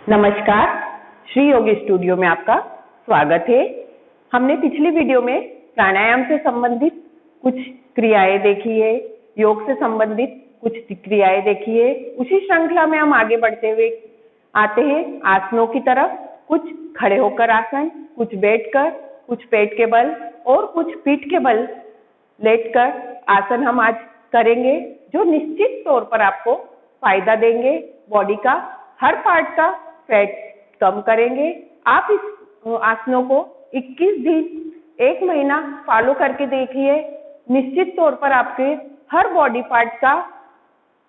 नमस्कार, श्री योगी स्टूडियो में आपका स्वागत है। हमने पिछली वीडियो में प्राणायाम से संबंधित कुछ क्रियाएं देखी है, योग से संबंधित कुछ क्रियाएं देखी है। उसी श्रृंखला में हम आगे बढ़ते हुए आते हैं आसनों की तरफ। कुछ खड़े होकर आसन, कुछ बैठकर, कुछ पेट के बल और कुछ पीठ के बल लेटकर आसन हम आज करेंगे, जो निश्चित तौर पर आपको फायदा देंगे। बॉडी का हर पार्ट का फैट कम करेंगे। आप इस आसनों को 21 दिन, 1 महीना फॉलो करके देखिए। निश्चित तौर पर आपके हर बॉडी पार्ट का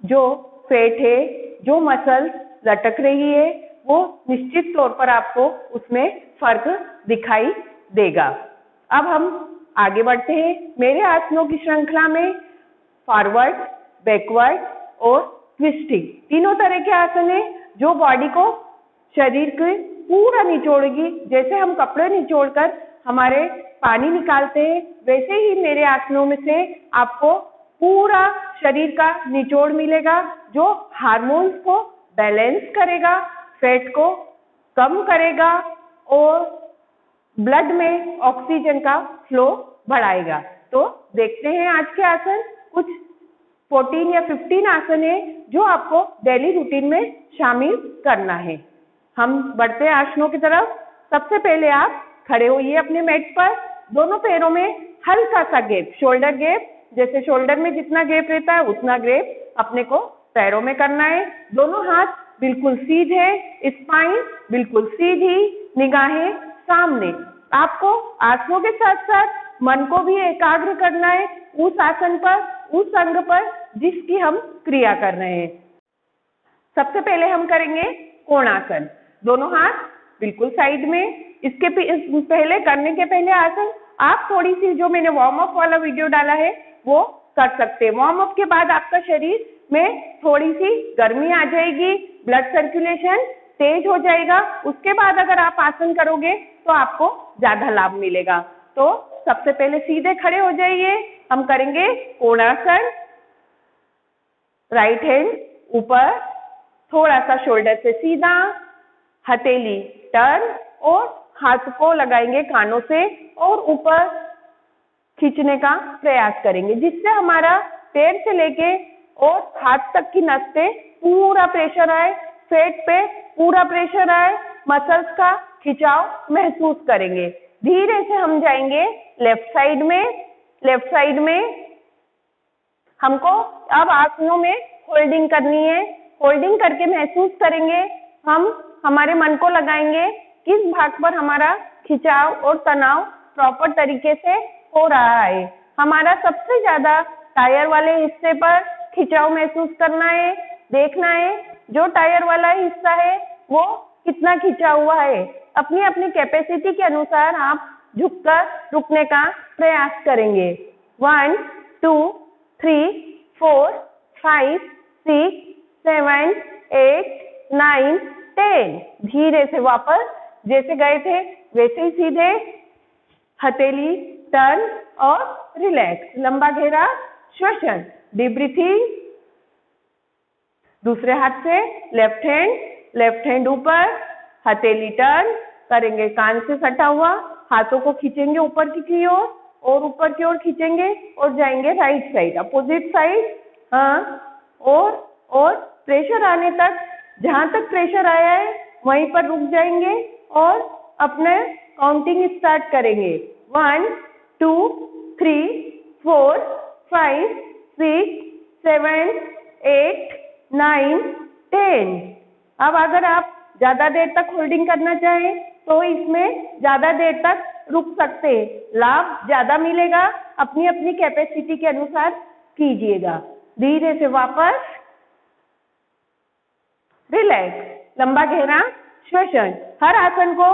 जो फैट है, जो मसल लटक रही है, वो निश्चित तौर पर आपको उसमें फर्क दिखाई देगा। अब हम आगे बढ़ते हैं। मेरे आसनों की श्रृंखला में फॉरवर्ड, बैकवर्ड और ट्विस्टिंग तीनों तरह के आसन है, जो बॉडी को, शरीर के पूरा निचोड़ेगी। जैसे हम कपड़े निचोड़कर हमारे पानी निकालते हैं, वैसे ही मेरे आसनों में से आपको पूरा शरीर का निचोड़ मिलेगा, जो हार्मोन्स को बैलेंस करेगा, फैट को कम करेगा और ब्लड में ऑक्सीजन का फ्लो बढ़ाएगा। तो देखते हैं आज के आसन। कुछ 14 या 15 आसन है जो आपको डेली रूटीन में शामिल करना है। हम बढ़ते हैं आसनों की तरफ। सबसे पहले आप खड़े होइए अपने मैट पर। दोनों पैरों में हल्का सा गैप, शोल्डर गैप, जैसे शोल्डर में जितना गैप रहता है उतना गैप अपने को पैरों में करना है। दोनों हाथ बिल्कुल सीधे, स्पाइन बिल्कुल सीधी, निगाहें सामने। आपको आसनों के साथ साथ मन को भी एकाग्र करना है उस आसन पर, उस अंग पर जिसकी हम क्रिया कर रहे हैं। सबसे पहले हम करेंगे कोणासन। दोनों हाथ बिल्कुल साइड में। इसके पहले करने के पहले आसन आप थोड़ी सी, जो मैंने वार्म अप वाला वीडियो डाला है वो कर सकते हैं। वार्म अप के बाद आपका शरीर में थोड़ी सी गर्मी आ जाएगी, ब्लड सर्कुलेशन तेज हो जाएगा। उसके बाद अगर आप आसन करोगे तो आपको ज्यादा लाभ मिलेगा। तो सबसे पहले सीधे खड़े हो जाइए। हम करेंगे कोणासन। राइट हैंड ऊपर, थोड़ा सा शोल्डर से सीधा, हथेली टर्न और हाथ को लगाएंगे कानों से और ऊपर खींचने का प्रयास करेंगे, जिससे हमारा पैर से लेके और हाथ तक की नस पे पूरा प्रेशर आए, पेट पे पूरा प्रेशर आए, मसल्स का खिंचाव महसूस करेंगे। धीरे से हम जाएंगे लेफ्ट साइड में। लेफ्ट साइड में हमको अब आसनों में होल्डिंग करनी है। होल्डिंग करके महसूस करेंगे, हम हमारे मन को लगाएंगे किस भाग पर हमारा खिंचाव और तनाव प्रॉपर तरीके से हो रहा है। हमारा सबसे ज्यादा टायर वाले हिस्से पर खिंचाव महसूस करना है, देखना है जो टायर वाला हिस्सा है वो कितना खिंचा हुआ है। अपनी अपनी कैपेसिटी के अनुसार आप झुककर रुकने का प्रयास करेंगे। 1 2 3 4 5 6 7 8 9 10। धीरे से वापस जैसे गए थे वैसे ही सीधे, हथेली टर्न और रिलैक्स, लंबा घेरा श्वसन, डीप ब्रीथिंग। दूसरे हाथ से लेफ्ट हैंड ऊपर, हथेली टर्न करेंगे, कान से सटा हुआ, हाथों को खींचेंगे ऊपर की ओर और ऊपर की ओर खींचेंगे और जाएंगे राइट साइड, अपोजिट साइड। हाँ, और प्रेशर आने तक, जहां तक प्रेशर आया है वहीं पर रुक जाएंगे और अपने काउंटिंग स्टार्ट करेंगे। 1 2 3 4 5 6 7 8 9 10। अब अगर आप ज्यादा देर तक होल्डिंग करना चाहें तो इसमें ज्यादा देर तक रुक सकते हैं, लाभ ज्यादा मिलेगा। अपनी अपनी कैपेसिटी के अनुसार कीजिएगा। धीरे से वापस, रिलैक्स, लंबा गहरा श्वसन। हर आसन को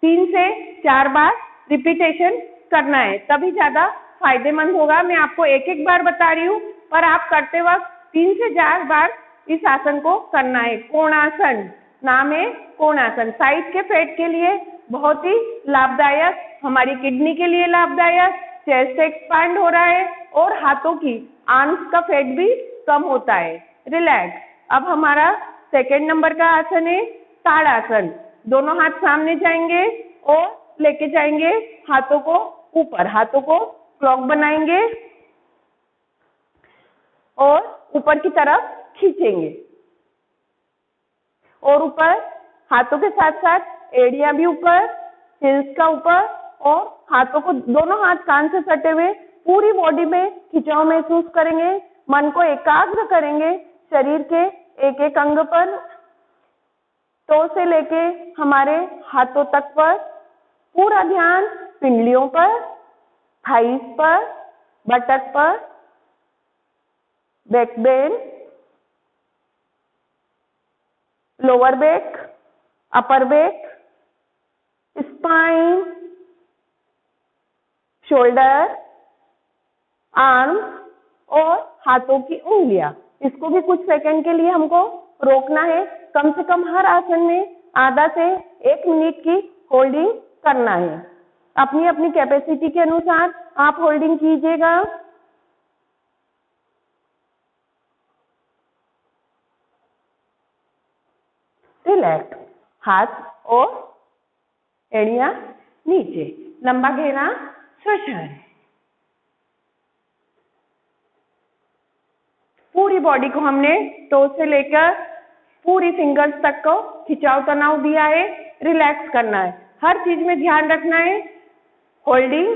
3 से 4 बार रिपीटेशन करना है, तभी ज्यादा फायदेमंद होगा। मैं आपको एक एक बार बता रही हूँ, पर आप करते वक्त 3 से 4 बार इस आसन को करना है। कोणासन नाम है, कोणासन। साइड के फैट के लिए बहुत ही लाभदायक, हमारी किडनी के लिए लाभदायक, चेस्ट एक्सपांड हो रहा है और हाथों की आर्म्स का फैट भी कम होता है। रिलैक्स। अब हमारा सेकेंड नंबर का आसन है ताड़ासन। दोनों हाथ सामने जाएंगे और लेके जाएंगे हाथों को ऊपर, हाथों को क्लॉक बनाएंगे और ऊपर की तरफ खींचेंगे और ऊपर हाथों के साथ साथ एड़ियां भी ऊपर, हिल्स का ऊपर, और हाथों को, दोनों हाथ कान से सटे हुए पूरी बॉडी में खिंचाव महसूस करेंगे। मन को एकाग्र करेंगे शरीर के एक एक अंग पर, टो से लेके हमारे हाथों तक पर। पूरा ध्यान पिंडलियों पर, थाइस पर, बटक पर, back Ben, lower back, upper back, spine, shoulder, arm और हाथों की उंगलियां। इसको भी कुछ सेकंड के लिए हमको रोकना है। कम से कम हर आसन में आधा से 1 मिनट की होल्डिंग करना है। अपनी अपनी कैपेसिटी के अनुसार आप होल्डिंग कीजिएगा। रिलैक्स, हाथ और एड़ियां नीचे, लंबा गहरा श्वसन। पूरी बॉडी को हमने टो से लेकर पूरी फिंगर्स तक को खिंचाव तनाव दिया है। रिलैक्स करना है, हर चीज में ध्यान रखना है। होल्डिंग,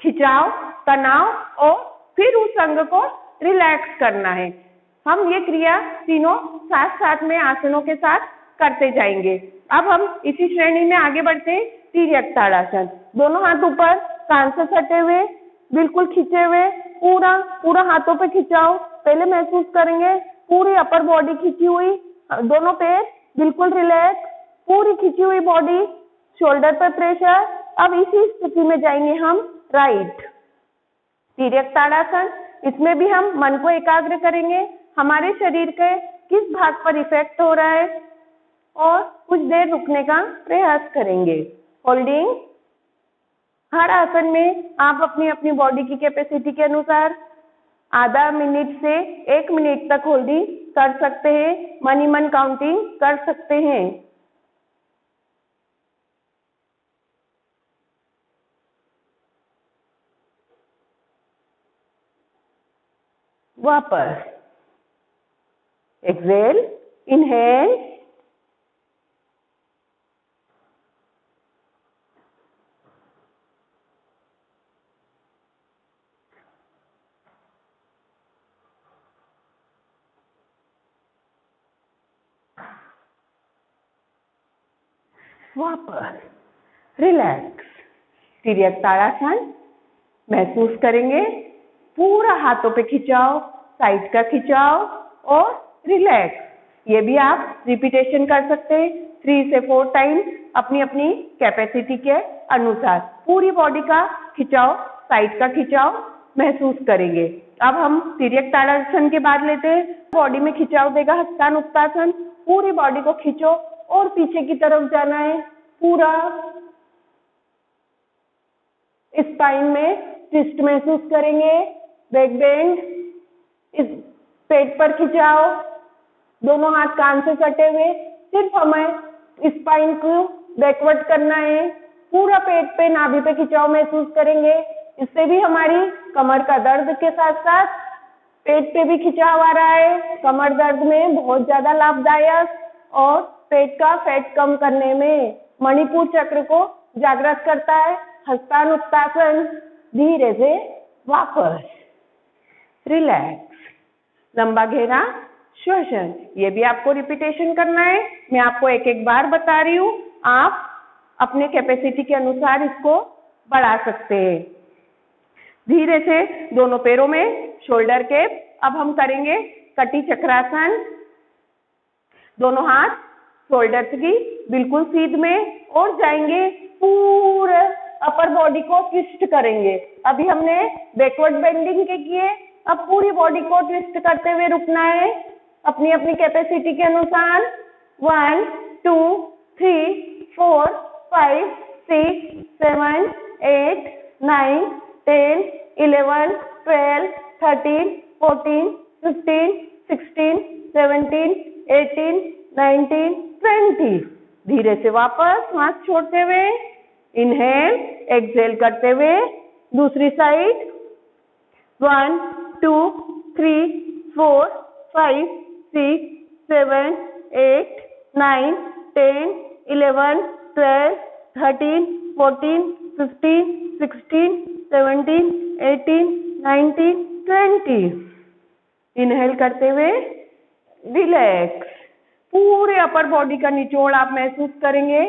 खिंचाव, तनाव और फिर उस अंग को रिलैक्स करना है। हम ये क्रिया तीनों साथ साथ में आसनों के साथ करते जाएंगे। अब हम इसी श्रेणी में आगे बढ़ते हैं। तिर्यक ताड़ासन। दोनों हाथ ऊपर, कान से सटे हुए, बिल्कुल खींचे हुए, पूरा पूरा हाथों पे खिंचाव पहले महसूस करेंगे। पूरी अपर बॉडी खींची हुई, दोनों पैर बिल्कुल रिलैक्स, पूरी खींची हुई बॉडी, शोल्डर पर प्रेशर। अब इसी स्थिति में जाएंगे हम राइट तिर्यक ताड़ासन। इसमें भी हम मन को एकाग्र करेंगे, हमारे शरीर के किस भाग पर इफेक्ट हो रहा है, और कुछ देर रुकने का प्रयास करेंगे। होल्डिंग, हर आसन में आप अपनी अपनी बॉडी की कैपेसिटी के अनुसार आधा मिनट से 1 मिनट तक होल्डिंग कर सकते हैं। मन ही मन काउंटिंग कर सकते हैं। वापस एक्सेल, इनहेल, वापस रिलैक्स। तिर्यक ताड़ासन महसूस करेंगे, पूरा हाथों पे खिंचाव, साइड का खिंचाव और रिलैक्स। ये भी आप रिपीटेशन कर सकते हैं 3 से 4 टाइम्स अपनी अपनी कैपेसिटी के अनुसार। पूरी बॉडी का खिंचाव, साइड का खिंचाव महसूस करेंगे। अब हम तिर्यक ताड़ासन के बाद लेते हैं। बॉडी में खिंचाव देगा हस्तान उत्तासन। पूरी बॉडी को खींचो और पीछे की तरफ जाना है। पूरा स्पाइन में ट्विस्ट महसूस करेंगे, बैक बेंड, इस पेट पर खिंचाव, दोनों हाथ कान से सटे हुए। सिर्फ हमें स्पाइन को बैकवर्ड करना है। पूरा पेट पे, नाभि पे खिंचाव महसूस करेंगे। इससे भी हमारी कमर का दर्द के साथ साथ पेट पे भी खिंचाव आ रहा है। कमर दर्द में बहुत ज्यादा लाभदायक और पेट का फैट कम करने में मणिपुर चक्र को जागृत करता है। हस्तान उत्तासन। धीरे से वापस रिलैक्स, लंबा गहरा श्वसन। ये भी आपको रिपीटेशन करना है। मैं आपको एक एक बार बता रही हूँ, आप अपने कैपेसिटी के अनुसार इसको बढ़ा सकते हैं। धीरे से दोनों पैरों में शोल्डर के। अब हम करेंगे कटी चक्रासन। दोनों हाथ शोल्डर की बिल्कुल सीध में और जाएंगे, पूरे अपर बॉडी को ट्विस्ट करेंगे। अभी हमने बैकवर्ड बेंडिंग के किए, अब पूरी बॉडी को ट्विस्ट करते हुए रुकना है अपनी अपनी कैपेसिटी के अनुसार। 1 2 3 4 5 6 7 8 9 10 11 12 13 14 15 16 17 18 19 20। धीरे से वापस सांस छोड़ते हुए इनहेल, एक्सहेल करते हुए दूसरी साइड 1 2 3 4 5 6 7 8 9 10 11 12 13 14 15 16 17 18 19 20। इनहेल करते हुए रिलैक्स, पूरे अपर बॉडी का निचोड़ आप महसूस करेंगे।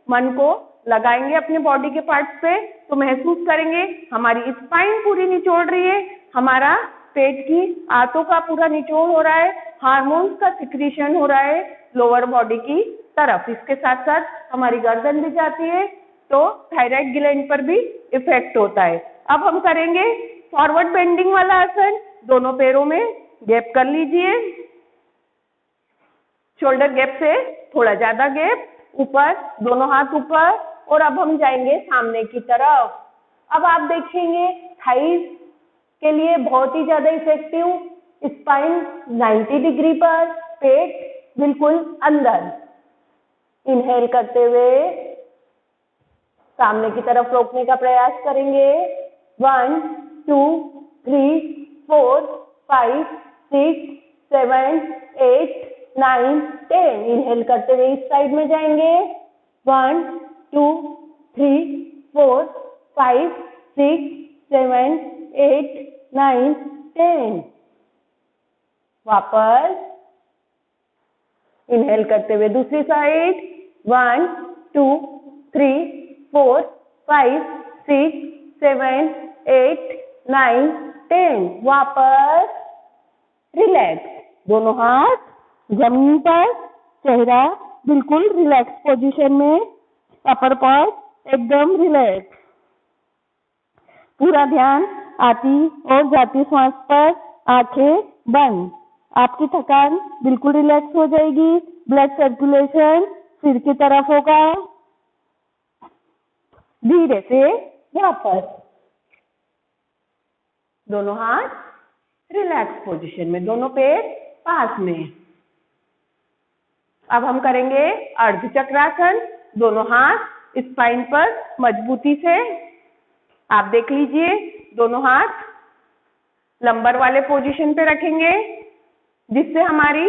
मन को लगाएंगे अपने बॉडी के पार्ट्स पे तो महसूस करेंगे हमारी स्पाइन पूरी निचोड़ रही है, हमारा पेट की आंतों का पूरा निचोड़ हो रहा है, हार्मोन्स का सिक्रीशन हो रहा है लोअर बॉडी की तरफ। इसके साथ साथ हमारी गर्दन भी जाती है तो थायराइड ग्लैंड पर भी इफेक्ट होता है। अब हम करेंगे फॉरवर्ड बेंडिंग वाला आसन। दोनों पैरों में गैप कर लीजिए, शोल्डर गैप से थोड़ा ज्यादा गैप, ऊपर दोनों हाथ ऊपर, और अब हम जाएंगे सामने की तरफ। अब आप देखेंगे थाइस के लिए बहुत ही ज्यादा इफेक्टिव, स्पाइन 90 डिग्री पर, पेट बिल्कुल अंदर। इनहेल करते हुए सामने की तरफ रोकने का प्रयास करेंगे। 1 2 3 4 5 6 7 8 9 10। इनहेल करते हुए इस साइड में जाएंगे। 1 2 3 4 5 6 7 8 9 10। वापस इनहेल करते हुए दूसरी साइड। 1 2 3 4 5 6 7 8 9 10। वापस रिलैक्स, दोनों हाथ जमीन पर, चेहरा बिल्कुल रिलैक्स पोजीशन में, अपर पार्ट एकदम रिलैक्स। पूरा ध्यान आती और जाती सांस पर, आंखें बंद। आपकी थकान बिल्कुल रिलैक्स हो जाएगी, ब्लड सर्कुलेशन सिर की तरफ होगा। धीरे से वापस दोनों हाथ रिलैक्स पोजीशन में, दोनों पैर पास में। अब हम करेंगे अर्ध चक्रासन। दोनों हाथ स्पाइन पर मजबूती से, आप देख लीजिए, दोनों हाथ लंबर वाले पोजीशन पे रखेंगे जिससे हमारी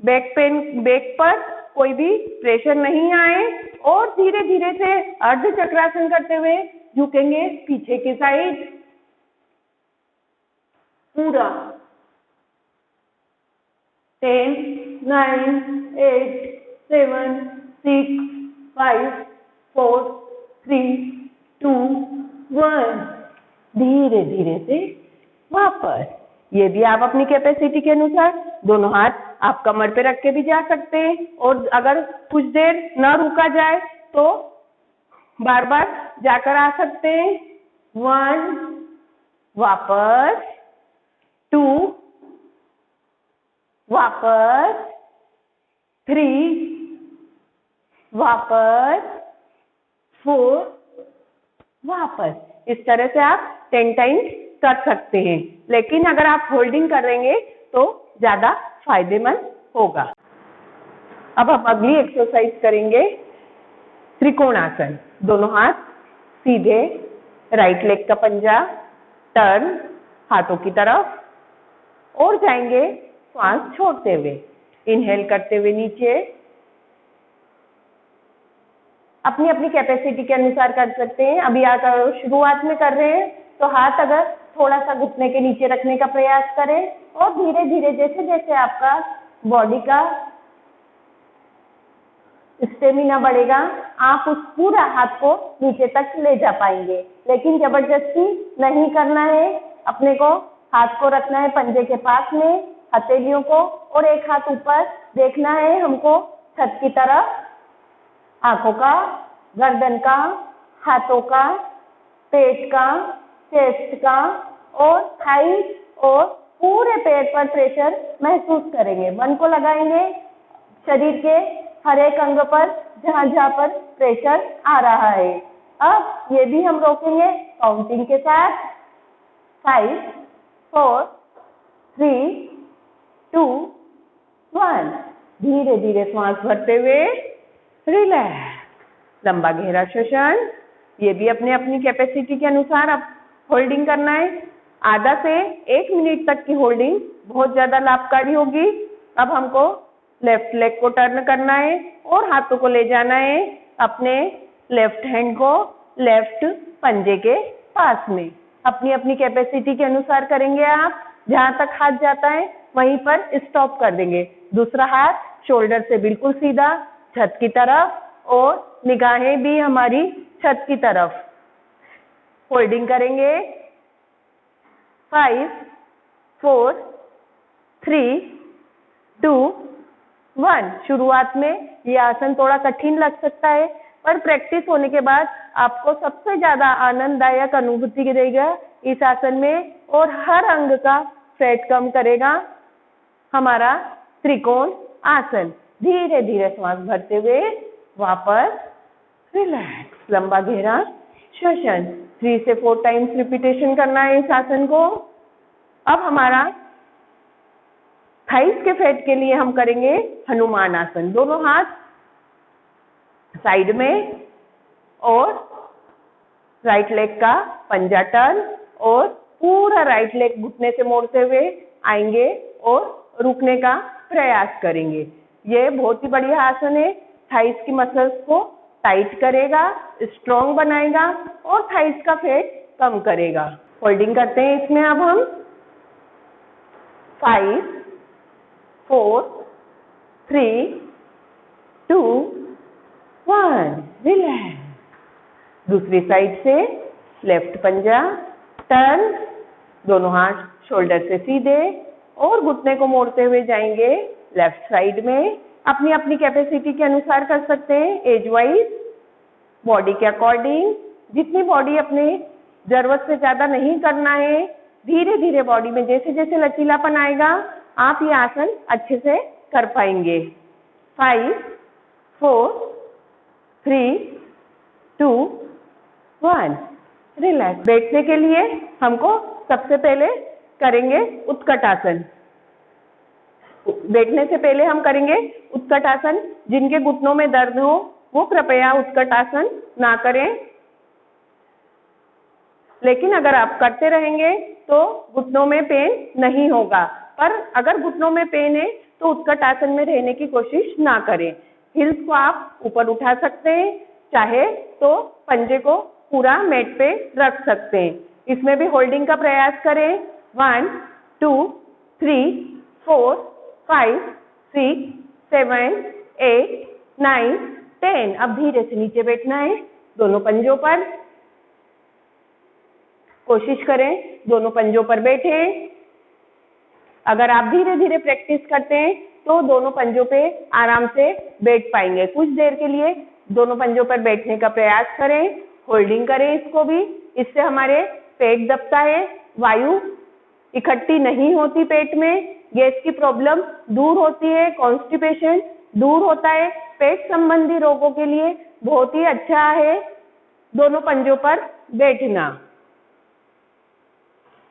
बैक पर कोई भी प्रेशर नहीं आए, और धीरे धीरे से अर्ध चक्रासन करते हुए झुकेंगे पीछे की साइड पूरा। 10 9 8 7 6 5 4 3 2 1। धीरे धीरे से वापस। ये भी आप अपनी कैपेसिटी के अनुसार दोनों हाथ आप कमर पे रख के भी जा सकते हैं, और अगर कुछ देर न रुका जाए तो बार बार जाकर आ सकते हैं। 1 वापस, 2 वापस, 3 वापस, 4 वापस। इस तरह से आप 10 टाइम्स कर सकते हैं, लेकिन अगर आप होल्डिंग करेंगे तो ज्यादा फायदेमंद होगा। अब हम अगली एक्सरसाइज करेंगे त्रिकोणासन। दोनों हाथ सीधे, राइट लेग का पंजा टर्न हाथों की तरफ, और जाएंगे सांस छोड़ते हुए। इनहेल करते हुए नीचे, अपनी अपनी कैपेसिटी के अनुसार कर सकते हैं। अभी अगर शुरुआत में कर रहे हैं तो हाथ अगर थोड़ा सा घुटने के नीचे रखने का प्रयास करें, और धीरे धीरे जैसे जैसे आपका बॉडी का स्टेमिना बढ़ेगा आप उस पूरा हाथ को नीचे तक ले जा पाएंगे। लेकिन जबरदस्ती नहीं करना है, अपने को हाथ को रखना है पंजे के पास में, हथेलियों को, और एक हाथ ऊपर देखना है हमको छत की तरफ। आंखों का, गर्दन का, हाथों का, पेट का, चेस्ट का, और थाई और पूरे पेट पर प्रेशर महसूस करेंगे। मन को लगाएंगे शरीर के हर एक अंग पर जहां जहां पर प्रेशर आ रहा है। अब ये भी हम रोकेंगे काउंटिंग के साथ। 5 4 3 2 1। धीरे धीरे सांस भरते हुए रिलैक्स। लंबा गहरा श्वसन, ये भी अपने अपनी कैपेसिटी के अनुसार अब होल्डिंग करना है। आधा से 1 मिनट तक की होल्डिंग बहुत ज्यादा लाभकारी होगी। अब हमको लेफ्ट लेग को टर्न करना है और हाथों को ले जाना है अपने लेफ्ट हैंड को लेफ्ट पंजे के पास में। अपनी अपनी कैपेसिटी के अनुसार करेंगे आप। जहां तक हाथ जाता है वहीं पर स्टॉप कर देंगे। दूसरा हाथ शोल्डर से बिल्कुल सीधा छत की तरफ और निगाहें भी हमारी छत की तरफ। होल्डिंग करेंगे 5 4 3 2 1। शुरुआत में ये आसन थोड़ा कठिन लग सकता है, पर प्रैक्टिस होने के बाद आपको सबसे ज्यादा आनंददायक अनुभूति देगा इस आसन में और हर अंग का फैट कम करेगा हमारा त्रिकोण आसन। धीरे धीरे श्वास भरते हुए वापस रिलैक्स। लंबा गहरा श्वसन 3 से 4 टाइम्स रिपीटेशन करना है इस आसन को। अब हमारा थाइस के फैट के लिए हम करेंगे हनुमान आसन। दोनों हाथ साइड में और राइट लेग का पंजा टर्न और पूरा राइट लेग घुटने से मोड़ते हुए आएंगे और रुकने का प्रयास करेंगे। ये बहुत ही बढ़िया आसन है। थाइस की मसल्स को टाइट करेगा, स्ट्रॉन्ग बनाएगा और थाइस का फैट कम करेगा। होल्डिंग करते हैं इसमें अब हम 5 4 3 2 1। रिलैक्स। दूसरी साइड से लेफ्ट पंजा टर्न, दोनों हाथ शोल्डर से सीधे और घुटने को मोड़ते हुए जाएंगे लेफ्ट साइड में। अपनी अपनी कैपेसिटी के अनुसार कर सकते हैं, एज वाइज, बॉडी के अकॉर्डिंग। जितनी बॉडी अपने जरूरत से ज्यादा नहीं करना है। धीरे धीरे बॉडी में जैसे जैसे लचीलापन आएगा आप ये आसन अच्छे से कर पाएंगे। 5 4 3 2 1। रिलैक्स। बैठने के लिए हमको सबसे पहले करेंगे उत्कट आसन। बैठने से पहले हम करेंगे उत्कट आसन। जिनके घुटनों में दर्द हो वो कृपया उत्कट आसन ना करें, लेकिन अगर आप करते रहेंगे तो घुटनों में पेन नहीं होगा। पर अगर घुटनों में पेन है तो उत्कट आसन में रहने की कोशिश ना करें। हिल्स को आप ऊपर उठा सकते हैं, चाहे तो पंजे को पूरा मैट पे रख सकते हैं। इसमें भी होल्डिंग का प्रयास करें। 1 2 3 4 5 6 7 8 9 10। अब धीरे से नीचे बैठना है दोनों पंजों पर। कोशिश करें दोनों पंजों पर बैठे। अगर आप धीरे धीरे प्रैक्टिस करते हैं तो दोनों पंजों पे आराम से बैठ पाएंगे। कुछ देर के लिए दोनों पंजों पर बैठने का प्रयास करें। होल्डिंग करें इसको भी। इससे हमारे पेट दबता है, वायु इकट्ठी नहीं होती पेट में, गैस की प्रॉब्लम दूर होती है, कॉन्स्टिपेशन दूर होता है। पेट संबंधी रोगों के लिए बहुत ही अच्छा है दोनों पंजों पर बैठना।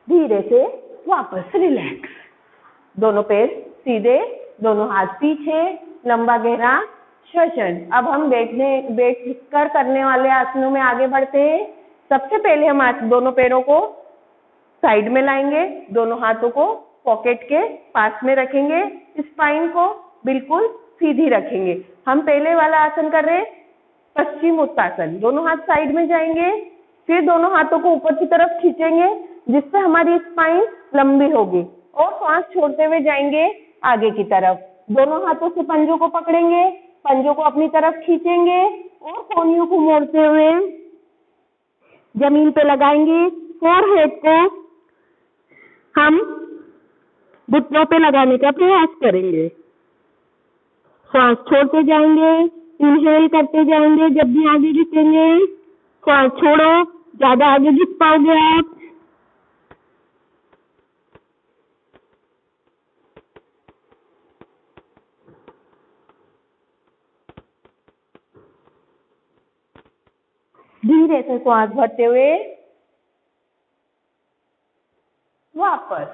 धीरे से वापस रिलैक्स। दोनों पैर सीधे, दोनों हाथ पीछे, लंबा गहरा श्वसन। अब हम बैठकर करने वाले आसनों में आगे बढ़ते हैं। सबसे पहले हम दोनों पैरों को साइड में लाएंगे, दोनों हाथों को पॉकेट के पास में रखेंगे, स्पाइन को बिल्कुल सीधी रखेंगे। हम पहले वाला आसन कर रहे हैं पश्चिम उत्तासन। दोनों हाथ साइड में जाएंगे, फिर दोनों हाथों को ऊपर की तरफ खींचेंगे जिससे हमारी स्पाइन लंबी होगी और सांस छोड़ते हुए जाएंगे आगे की तरफ। दोनों हाथों से पंजों को पकड़ेंगे, पंजों को अपनी तरफ खींचेंगे और कोहनियों को मोड़ते हुए जमीन पे लगाएंगे। फोरहेड को हम घुटनों पे लगाने का प्रयास करेंगे। सांस छोड़ते जाएंगे, इनहेल करते जाएंगे। जब भी आगे झुकेंगे सांस छोड़ो, ज्यादा आगे झुक पाओगे आप। धीरे से श्वास भरते हुए वापस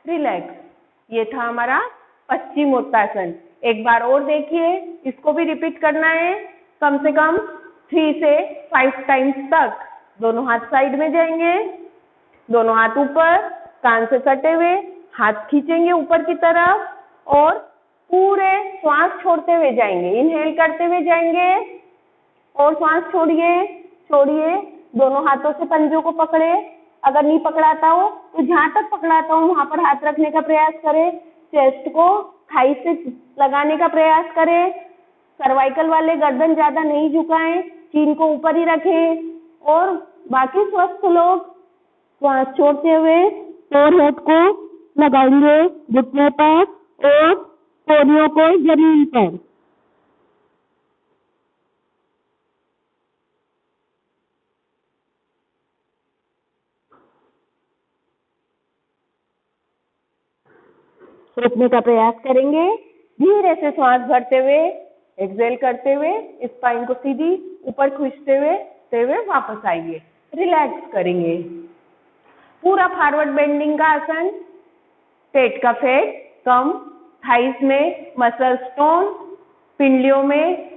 रिलैक्स। ये था हमारा पश्चिम उत्तासन। एक बार और देखिए, इसको भी रिपीट करना है कम से कम 3 से 5 टाइम्स तक। दोनों हाथ साइड में जाएंगे, दोनों हाथ ऊपर, कान से सटे हुए, हाथ खींचेंगे ऊपर की तरफ और पूरे श्वास छोड़ते हुए जाएंगे। इनहेल करते हुए जाएंगे और श्वास छोड़िए, छोड़िए। दोनों हाथों से पंजों को पकड़े। अगर नहीं पकड़ाता हो तो जहां तक पकड़ाता हूं वहां पर हाथ रखने का प्रयास करें। चेस्ट को थाई से लगाने का प्रयास करें। सर्वाइकल वाले गर्दन ज्यादा नहीं झुकाएं, चीन को ऊपर ही रखें। और बाकी स्वस्थ लोग श्वास छोड़ते हुए फोरहेड को लगाएंगे घुटने पर और कोहनियों को जमीन पर। रुकने का प्रयास करेंगे। धीरे से श्वास भरते हुए, एक्सहेल करते हुए, स्पाइन को सीधी ऊपर खींचते हुए वापस आएंगे। रिलैक्स करेंगे। पूरा फॉरवर्ड बेंडिंग का आसन। पेट का फैट कम, थाइस में मसल टोन, पिंडलियों में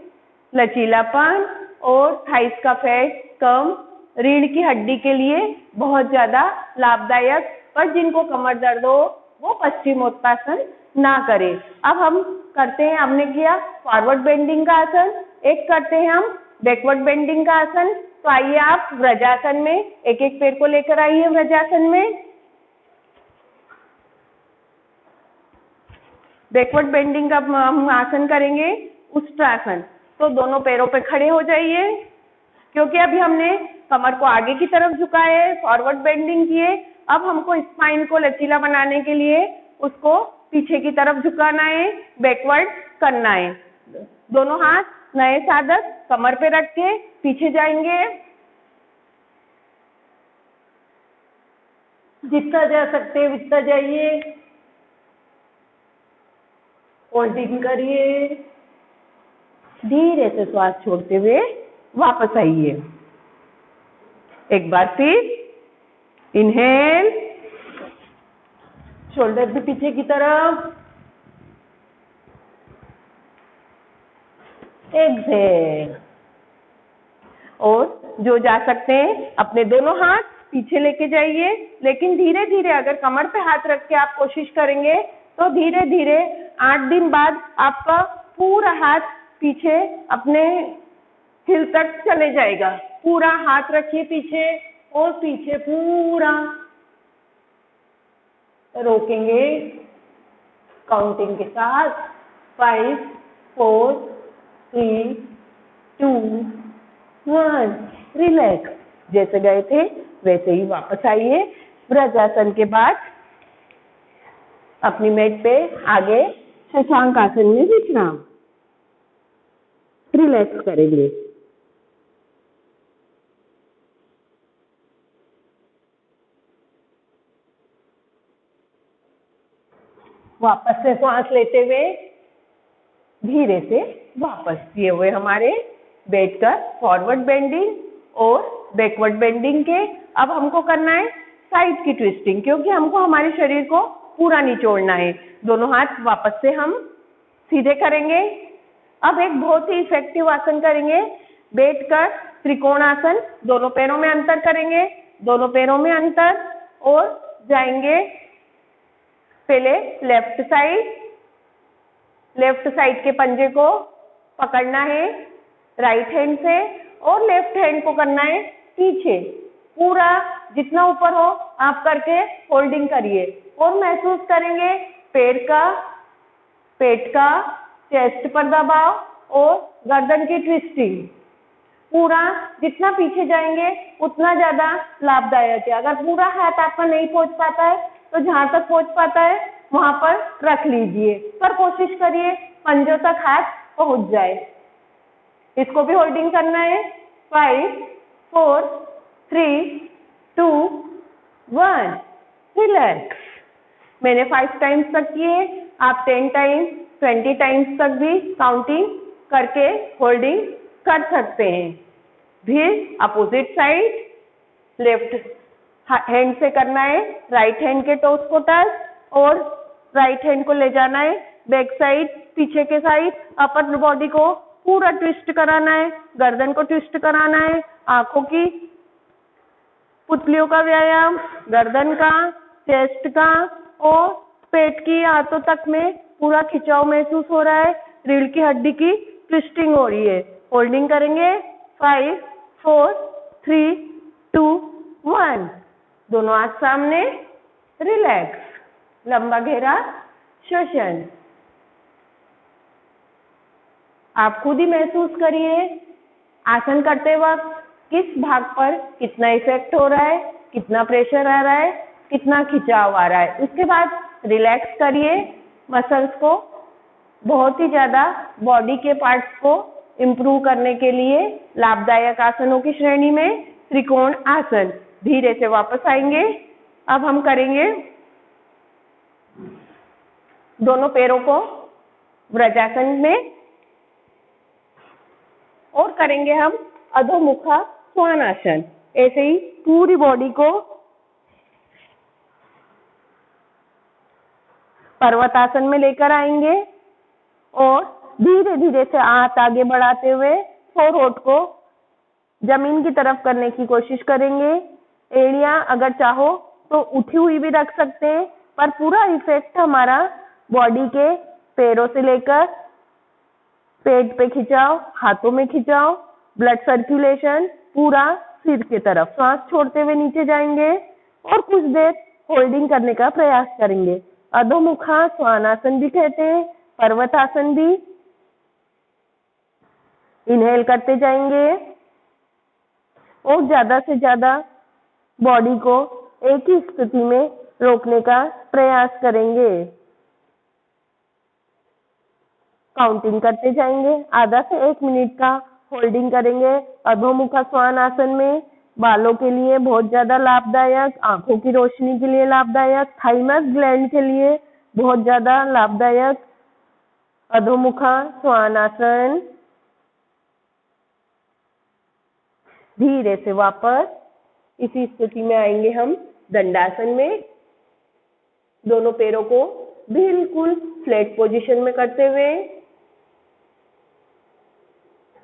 लचीलापन और थाइस का फैट कम रीढ़ की हड्डी के लिए बहुत ज्यादा लाभदायक। पर जिनको कमर दर्द हो वो पश्चिमोत्तासन ना करें। अब हम करते हैं, हमने किया फॉरवर्ड बेंडिंग का आसन, एक करते हैं हम बैकवर्ड बेंडिंग का आसन। तो आइए आप व्रजासन में एक एक पैर को लेकर आइए। व्रजासन में बैकवर्ड बेंडिंग का हम आसन करेंगे उष्ट्रासन। तो दोनों पैरों पे खड़े हो जाइए, क्योंकि अभी हमने कमर को आगे की तरफ झुकाए, फॉरवर्ड बेंडिंग किए। अब हमको स्पाइन को लचीला बनाने के लिए उसको पीछे की तरफ झुकाना है, बैकवर्ड करना है। दोनों हाथ नए साधक कमर पे रख के पीछे जाएंगे। जितना जा सकते हैं उतना जाइए। होल्डिंग करिए। धीरे से श्वास छोड़ते हुए वापस आइए। एक बार फिर इनहेल, शोल्डर भी पीछे की तरफ, एक्सहेल। और जो जा सकते हैं अपने दोनों हाथ पीछे लेके जाइए, लेकिन धीरे धीरे अगर कमर पे हाथ रख के आप कोशिश करेंगे तो धीरे धीरे 8 दिन बाद आपका पूरा हाथ पीछे अपने हिल तक चले जाएगा। पूरा हाथ रखिए पीछे और पीछे पूरा रोकेंगे काउंटिंग के साथ। 5, 4, 3, 2, 1। रिलैक्स। जैसे गए थे वैसे ही वापस आइए। व्रजासन के बाद अपनी मेट पे आगे शशांक आसन में विश्राम। रिलैक्स करेंगे। वापस से सांस लेते हुए धीरे से वापस किए हुए हमारे बैठकर फॉरवर्ड बेंडिंग और बैकवर्ड बेंडिंग के। अब हमको करना है साइड की ट्विस्टिंग, क्योंकि हमको हमारे शरीर को पूरा निचोड़ना है। दोनों हाथ वापस से हम सीधे करेंगे। अब एक बहुत ही इफेक्टिव आसन करेंगे, बैठकर त्रिकोणासन। दोनों पैरों में अंतर करेंगे, दोनों पैरों में अंतर, और जाएंगे पहले लेफ्ट साइड के पंजे को पकड़ना है राइट हैंड से और लेफ्ट हैंड को करना है पीछे। पूरा जितना ऊपर हो आप करके होल्डिंग करिए और महसूस करेंगे पेट का चेस्ट पर दबाव और गर्दन की ट्विस्टिंग। पूरा जितना पीछे जाएंगे उतना ज्यादा लाभदायक है। अगर पूरा हाथ आपका नहीं पहुंच पाता है तो जहां तक पहुंच पाता है वहां पर रख लीजिए, पर कोशिश करिए पंजों तक हाथ पहुंच जाए। इसको भी होल्डिंग करना है। 5, 4, 3, 2, 1। रिलैक्स। मैंने 5 टाइम्स तक किए, आप 10 टाइम्स 20 टाइम्स तक भी काउंटिंग करके होल्डिंग कर सकते हैं। फिर अपोजिट साइड लेफ्ट हैंड से करना है, राइट हैंड के टोस को टच और राइट हैंड को ले जाना है बैक साइड पीछे के साइड, अपर बॉडी को पूरा ट्विस्ट कराना है, गर्दन को ट्विस्ट कराना है, आंखों की पुतलियों का व्यायाम, गर्दन का, चेस्ट का और पेट की हाथों तक में पूरा खिंचाव महसूस हो रहा है, रीढ़ की हड्डी की ट्विस्टिंग हो रही है। होल्डिंग करेंगे 5 4 3 2 1। दोनों हाथ सामने, रिलैक्स, लंबा गहरा श्वसन। आप खुद ही महसूस करिए आसन करते वक्त किस भाग पर कितना इफेक्ट हो रहा है, कितना प्रेशर आ रहा है, कितना खिंचाव आ रहा है। उसके बाद रिलैक्स करिए मसल्स को। बहुत ही ज्यादा बॉडी के पार्ट्स को इम्प्रूव करने के लिए लाभदायक आसनों की श्रेणी में त्रिकोण आसन। धीरे से वापस आएंगे। अब हम करेंगे दोनों पैरों को व्रजासन में और करेंगे हम अधोमुखा स्वानासन। ऐसे ही पूरी बॉडी को पर्वतासन में लेकर आएंगे और धीरे धीरे से हाथ आगे बढ़ाते हुए फोरहोठ को जमीन की तरफ करने की कोशिश करेंगे। एड़ियां अगर चाहो तो उठी हुई भी रख सकते हैं, पर पूरा इफेक्ट हमारा बॉडी के पैरों से लेकर पेट पे खिंचाव, हाथों में खिंचाव, ब्लड सर्कुलेशन पूरा सिर की तरफ। सांस छोड़ते हुए नीचे जाएंगे और कुछ देर होल्डिंग करने का प्रयास करेंगे। अधोमुखा स्वानासन भी कहते हैं, पर्वतासन भी। इनहेल करते जाएंगे और ज्यादा से ज्यादा बॉडी को एक ही स्थिति में रोकने का प्रयास करेंगे। काउंटिंग करते जाएंगे। आधा से 1 मिनट का होल्डिंग करेंगे। अधोमुखा स्वानासन में बालों के लिए बहुत ज्यादा लाभदायक, आंखों की रोशनी के लिए लाभदायक, थाइमस ग्लैंड के लिए बहुत ज्यादा लाभदायक अधोमुखा स्वानासन। धीरे से वापस इसी स्थिति में आएंगे हम दंडासन में। दोनों पैरों को बिल्कुल फ्लैट पोजीशन में करते हुए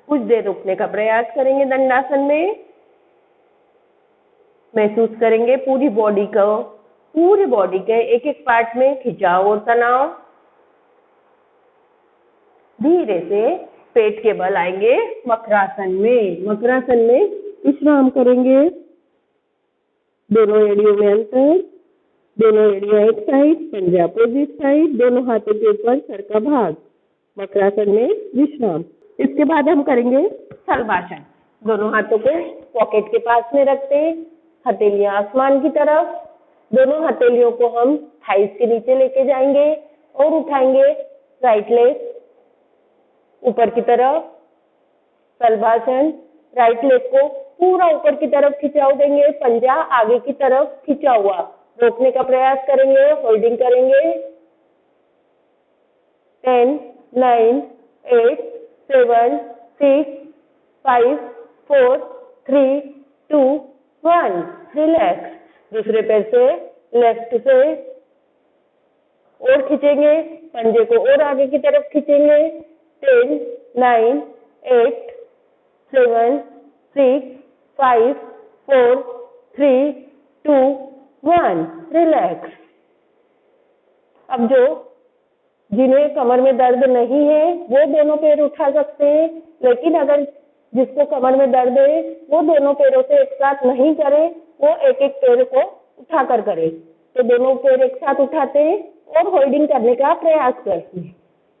कुछ देर रुकने का प्रयास करेंगे। दंडासन में महसूस करेंगे पूरी बॉडी के एक एक पार्ट में खिंचाव और तनाव। धीरे से पेट के बल आएंगे वक्रासन में। वक्रासन में विश्राम करेंगे। दोनों एड़ियों में अंतर, दोनों एड़ियां एक साइड, पंजे अपोजिट साइड, दोनों हाथों के ऊपर सर का भाग। वक्रासन में विश्राम। इसके बाद हम करेंगे शलभासन। दोनों हाथों को पॉकेट के पास में रखते हैं, हथेलियां आसमान की तरफ। दोनों हथेलियों को हम थाइस के नीचे लेके जाएंगे और उठाएंगे राइट लेग ऊपर की तरफ। शलभासन। राइट लेग को पूरा ऊपर की तरफ खिंचाव देंगे, पंजा आगे की तरफ खिंचा हुआ। रोकने का प्रयास करेंगे, होल्डिंग करेंगे। 10 9 8 7 6 5 4 3 2 1। रिलैक्स। दूसरे पैर से लेफ्ट से और खींचेंगे, पंजे को और आगे की तरफ खींचेंगे। 10 9 8 7 6 5 4 3 2 1। रिलैक्स। अब जिन्हें कमर में दर्द नहीं है वो दोनों पैर उठा सकते हैं, लेकिन अगर जिसको कमर में दर्द है वो दोनों पैरों से एक साथ नहीं करे, वो एक एक पैर को उठाकर करे। तो दोनों पैर एक साथ उठाते हैं और होल्डिंग करने का प्रयास करते हैं।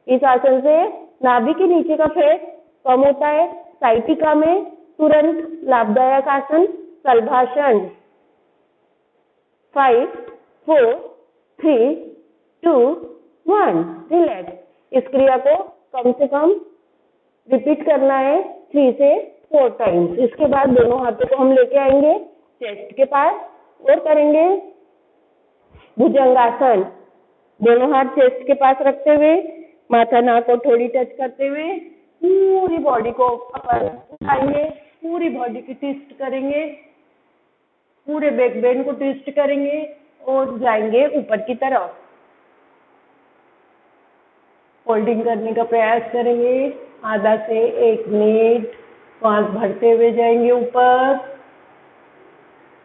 इस आसन से नाभि के नीचे का फैट कम होता है। साइटिका में तुरंत लाभदायक आसन शलभासन। 5 4 3 2 1। रिलैक्स। इस क्रिया को कम से कम रिपीट करना है 3 से 4 टाइम्स। इसके बाद दोनों हाथों को हम लेके आएंगे चेस्ट के पास और करेंगे भुजंगासन। दोनों हाथ चेस्ट के पास रखते हुए माथा नाक को थोड़ी टच करते हुए पूरी बॉडी को ऊपर उठाएंगे, पूरी बॉडी की ट्विस्ट करेंगे, पूरे बैक बेन को ट्विस्ट करेंगे और जाएंगे ऊपर की तरफ। होल्डिंग करने का प्रयास करेंगे। आधा से 1 मिनट श्वास भरते हुए जाएंगे ऊपर।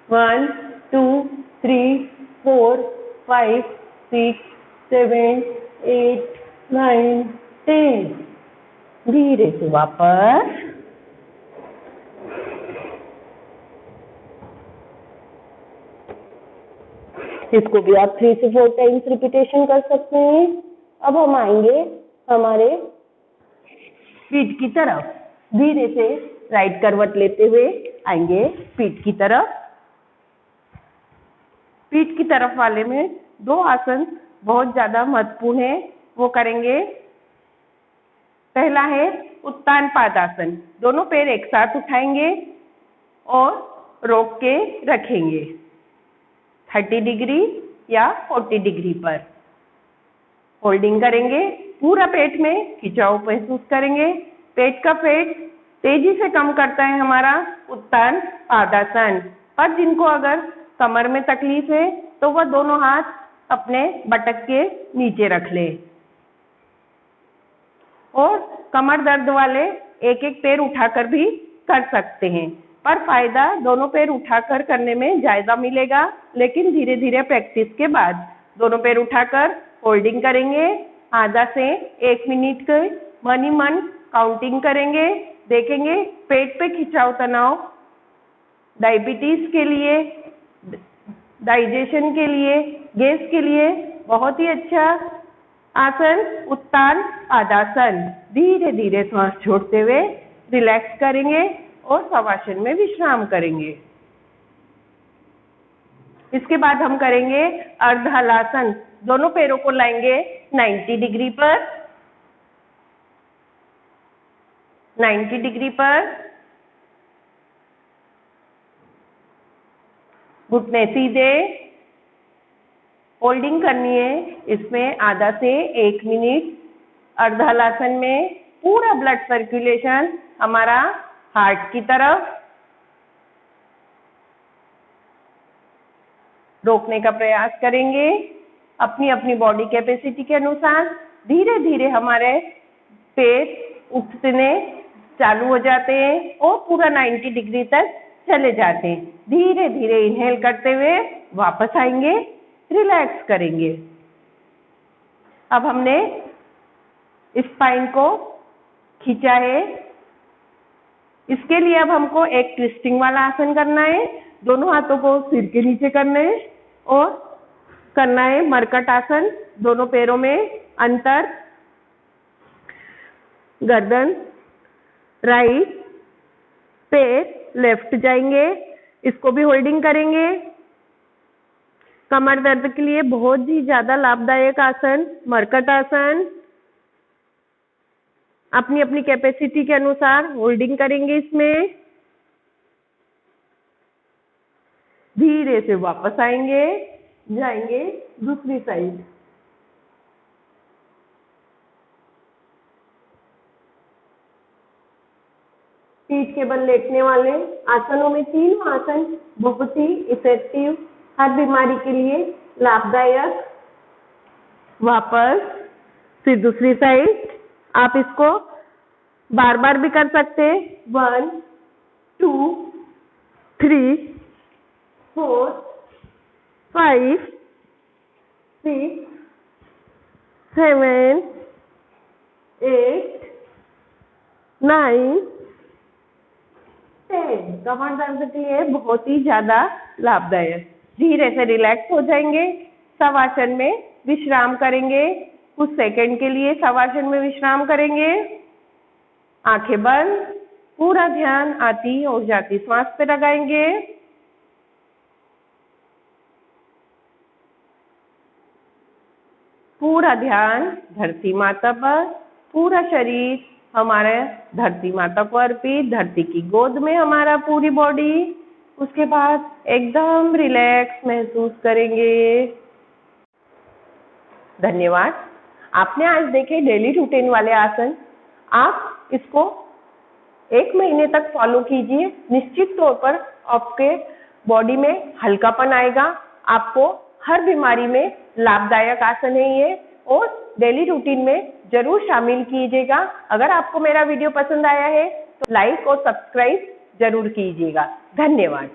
1 2 3 4 5 6 7 8 9 10। धीरे से वापस। इसको भी आप 3 से 4 टाइम्स रिपीटेशन कर सकते हैं। अब हम आएंगे हमारे पीठ की तरफ। धीरे से राइट करवट लेते हुए आएंगे पीठ की तरफ। पीठ की तरफ वाले में 2 आसन बहुत ज्यादा महत्वपूर्ण है, वो करेंगे। पहला है उत्तान पादासन। दोनों पैर एक साथ उठाएंगे और रोक के रखेंगे 30 डिग्री या 40 डिग्री पर। होल्डिंग करेंगे। पूरा पेट में खिंचाव महसूस करेंगे। पेट का फैट तेजी से कम करता है हमारा उत्तान पादासन। पर जिनको अगर कमर में तकलीफ है तो वह दोनों हाथ अपने बटक के नीचे रख ले। और कमर दर्द वाले एक एक पैर उठाकर भी कर सकते हैं, पर फायदा दोनों पैर उठाकर करने में ज्यादा मिलेगा। लेकिन धीरे धीरे प्रैक्टिस के बाद दोनों पैर उठाकर होल्डिंग करेंगे। आधा से 1 मिनट के मन ही मन काउंटिंग करेंगे। देखेंगे पेट पे खिंचाव तनाव डायबिटीज के लिए, डाइजेशन के लिए, गैस के लिए बहुत ही अच्छा आसन उत्तान पादासन। धीरे धीरे श्वास छोड़ते हुए रिलैक्स करेंगे और शवासन में विश्राम करेंगे। इसके बाद हम करेंगे अर्धहलासन। दोनों पैरों को लाएंगे 90 डिग्री पर। 90 डिग्री पर घुटने सीधे। होल्डिंग करनी है इसमें आधा से 1 मिनट। अर्धहलासन में पूरा ब्लड सर्कुलेशन हमारा हार्ट की तरफ। रोकने का प्रयास करेंगे। अपनी अपनी बॉडी कैपेसिटी के अनुसार धीरे धीरे हमारे पैर उठने चालू हो जाते हैं और पूरा 90 डिग्री तक चले जाते हैं। धीरे धीरे इनहेल करते हुए वापस आएंगे, रिलैक्स करेंगे। अब हमने स्पाइन को खींचा है। इसके लिए अब हमको एक ट्विस्टिंग वाला आसन करना है। दोनों हाथों को सिर के नीचे करना है और करना है मरकट आसन। दोनों पैरों में अंतर, गर्दन राइट, पैर लेफ्ट जाएंगे। इसको भी होल्डिंग करेंगे। कमर दर्द के लिए बहुत ही ज्यादा लाभदायक आसन मरकट आसन। अपनी अपनी कैपेसिटी के अनुसार होल्डिंग करेंगे इसमें। धीरे से वापस आएंगे, जाएंगे दूसरी साइड। पीठ के बल लेटने वाले आसनों में 3 आसन बहुत ही इफेक्टिव, हर बीमारी के लिए लाभदायक। वापस फिर दूसरी साइड। आप इसको बार बार भी कर सकते हैं। 1 2 3 4 5 6 7 8 9 10। कमर दर्द के लिए बहुत ही ज्यादा लाभदायक। धीरे से रिलैक्स हो जाएंगे। शवासन में विश्राम करेंगे। कुछ सेकंड के लिए शवासन में विश्राम करेंगे। आंखें बंद। पूरा ध्यान आती और जाती श्वास पे लगाएंगे। पूरा ध्यान धरती माता पर। पूरा शरीर हमारे धरती माता को अर्पित। धरती की गोद में हमारा पूरी बॉडी। उसके बाद एकदम रिलैक्स महसूस करेंगे। धन्यवाद। आपने आज देखे डेली रूटीन वाले आसन। आप इसको 1 महीने तक फॉलो कीजिए। निश्चित तौर पर आपके बॉडी में हल्कापन आएगा। आपको हर बीमारी में लाभदायक आसन है ये और डेली रूटीन में जरूर शामिल कीजिएगा। अगर आपको मेरा वीडियो पसंद आया है तो लाइक और सब्सक्राइब जरूर कीजिएगा। धन्यवाद।